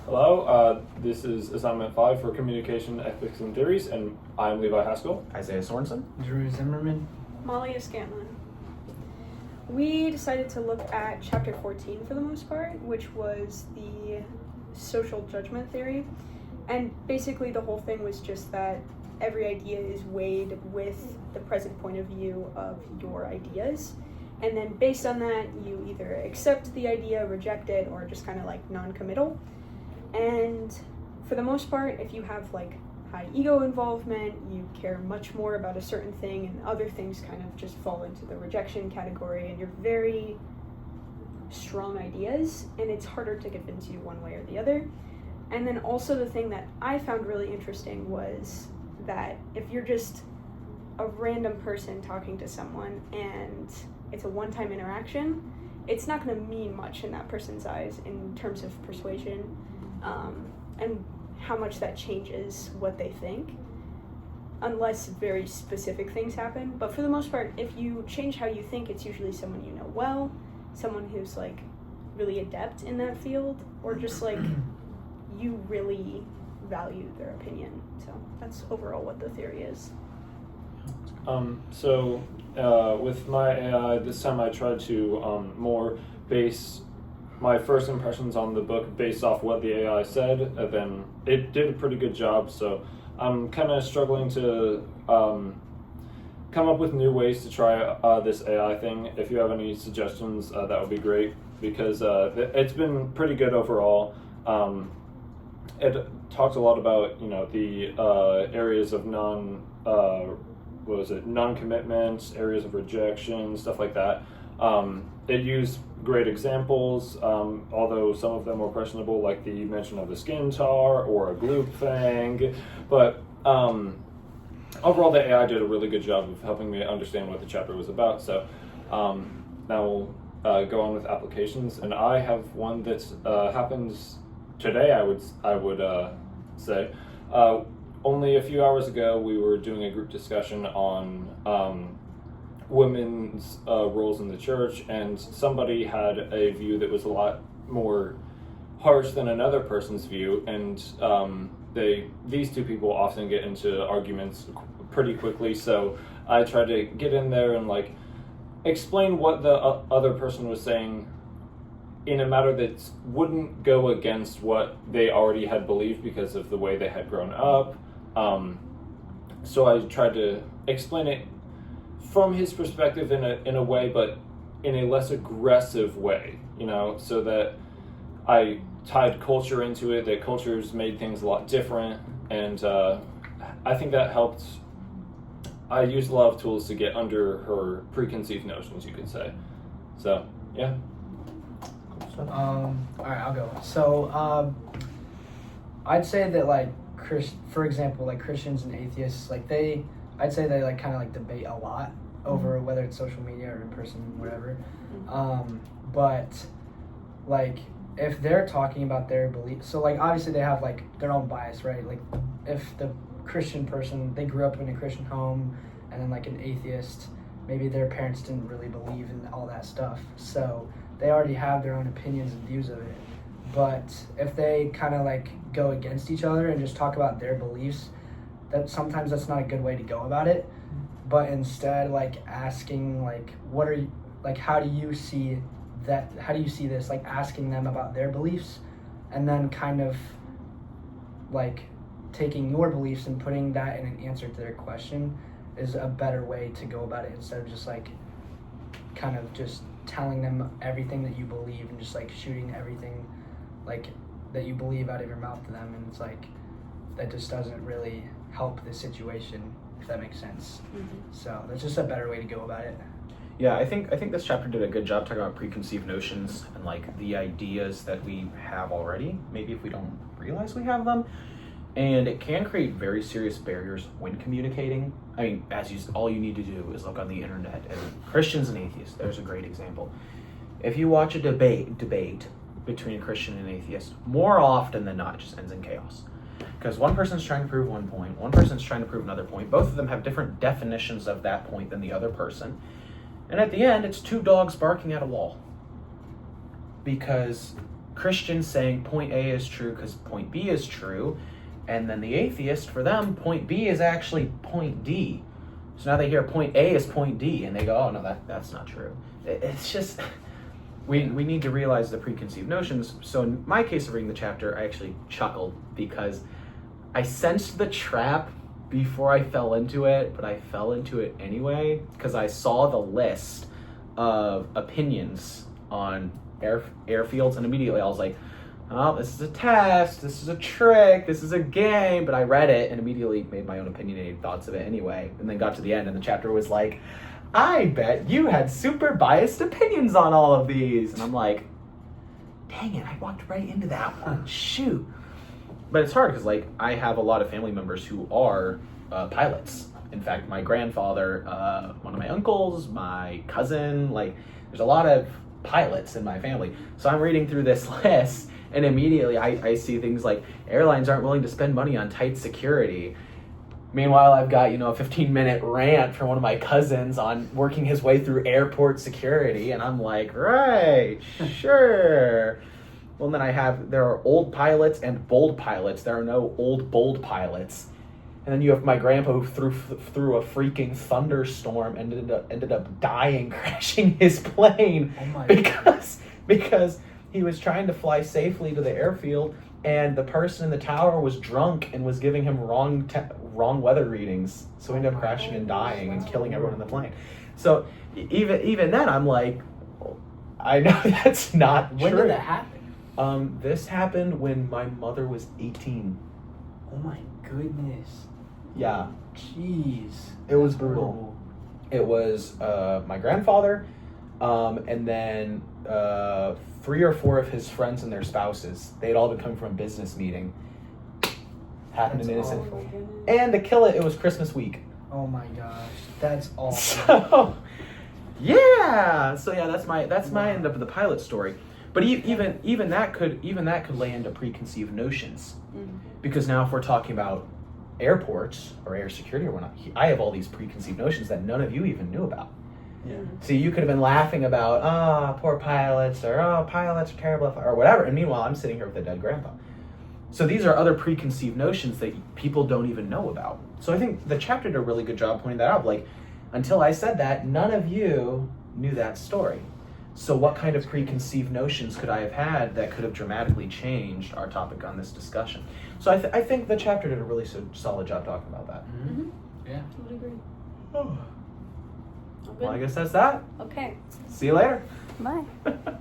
Hello, this is Assignment 5 for Communication, Ethics, and Theories, and I'm Levi Haskell. Isaiah Sorensen. Drew Zimmerman. Molly Scanlon. We decided to look at chapter 14 for the most part, which was the social judgment theory. And basically the whole thing was just that every idea is weighed with the present point of view of your ideas. And then based on that, you either accept the idea, reject it, or just kind of like non-committal. And for the most part, if you have like high ego involvement, you care much more about a certain thing, and other things kind of just fall into the rejection category, and you're very strong ideas, and it's harder to convince you one way or the other. And then also the thing that I found really interesting was that if you're just a random person talking to someone and it's a one-time interaction, it's not going to mean much in that person's eyes in terms of persuasion, and how much that changes what they think, unless very specific things happen. But for the most part, if you change how you think, it's usually someone you know well, someone who's like really adept in that field, or just like you really value their opinion. So that's overall what the theory is. With my AI, this time I tried to more base my first impressions on the book based off what the AI said, and then it did a pretty good job, so I'm kind of struggling to come up with new ways to try this AI thing. If you have any suggestions, that would be great, because it's been pretty good overall. It talks a lot about, the areas of non-commitment, areas of rejection, stuff like that. It used great examples, although some of them were questionable, like the mention of the skin tar or a gloop fang. But overall, the AI did a really good job of helping me understand what the chapter was about. So now we'll go on with applications, and I have one that happens today. I would say. Only a few hours ago, we were doing a group discussion on women's roles in the church, and somebody had a view that was a lot more harsh than another person's view, and these two people often get into arguments pretty quickly, so I tried to get in there and like explain what the other person was saying in a matter that wouldn't go against what they already had believed because of the way they had grown up. So I tried to explain it from his perspective in a way, but in a less aggressive way, so that I tied culture into it, that cultures made things a lot different, and I think that helped. I used a lot of tools to get under her preconceived notions, you could say. So, yeah. All right, I'll go. So, I'd say that like for example, like Christians and atheists, like I'd say they like kind of like debate a lot over whether it's social media or in person, whatever. But like if they're talking about their beliefs, so like obviously they have like their own bias, right? Like if the Christian person, they grew up in a Christian home, and then like an atheist, maybe their parents didn't really believe in all that stuff, so they already have their own opinions and views of it. But if they kind of like go against each other and just talk about their beliefs, sometimes that's not a good way to go about it. But instead, like asking like, what are you, like, how do you see that? How do you see this? Like asking them about their beliefs, and then kind of like taking your beliefs and putting that in an answer to their question is a better way to go about it, instead of just like kind of just telling them everything that you believe and just like shooting everything like that you believe out of your mouth to them, and it's like that just doesn't really help the situation, if that makes sense. So that's just a better way to go about it. Yeah, I think this chapter did a good job talking about preconceived notions and like the ideas that we have already, maybe if we don't realize we have them. And it can create very serious barriers when communicating. I mean, all you need to do is look on the internet, and Christians and atheists, there's a great example. If you watch a debate between a Christian and atheist, more often than not, it just ends in chaos. Because one person's trying to prove one point, one person's trying to prove another point. Both of them have different definitions of that point than the other person. And at the end, it's two dogs barking at a wall. Because Christians saying point A is true because point B is true, and then the atheist, for them, point B is actually point D. So now they hear point A is point D, and they go, oh, no, that's not true. It's just, we need to realize the preconceived notions. So in my case of reading the chapter, I actually chuckled because I sensed the trap before I fell into it, but I fell into it anyway because I saw the list of opinions on airfields, and immediately I was like, oh, this is a test, this is a trick, this is a game. But I read it and immediately made my own opinionated thoughts of it anyway, and then got to the end and the chapter was like, I bet you had super biased opinions on all of these. And I'm like, dang it, I walked right into that one. Shoot. But it's hard because, like, I have a lot of family members who are pilots. In fact, my grandfather, one of my uncles, my cousin, like, there's a lot of pilots in my family. So I'm reading through this list, and immediately I see things like airlines aren't willing to spend money on tight security. Meanwhile, I've got, a 15-minute rant from one of my cousins on working his way through airport security, and I'm like, right, sure. Well, then there are old pilots and bold pilots. There are no old, bold pilots. And then you have my grandpa who through a freaking thunderstorm and ended up dying, crashing his plane because he was trying to fly safely to the airfield, and the person in the tower was drunk and was giving him wrong weather readings. So he ended up crashing and dying and killing everyone in the plane. So even then, I'm like, I know that's not true. When did that happen? This happened when my mother was 18. Oh my goodness. Yeah. Jeez. It was brutal. It was my grandfather, and then 3 or 4 of his friends and their spouses. They'd all been coming from a business meeting. Happened in innocent. And to kill it, it was Christmas week. Oh my gosh. That's awful. So, yeah. So yeah, that's my end of the pilot story. But even that could lay into preconceived notions, because now if we're talking about airports or air security or whatnot, I have all these preconceived notions that none of you even knew about. Yeah. So you could have been laughing about, poor pilots, or pilots are terrible, or whatever. And meanwhile, I'm sitting here with a dead grandpa. So these are other preconceived notions that people don't even know about. So I think the chapter did a really good job pointing that out. Like, until I said that, none of you knew that story. So what kind of preconceived notions could I have had that could have dramatically changed our topic on this discussion? So I think the chapter did a really solid job talking about that. Mm-hmm. Yeah. I would agree. Well, I guess that's that. Okay. See you later. Bye.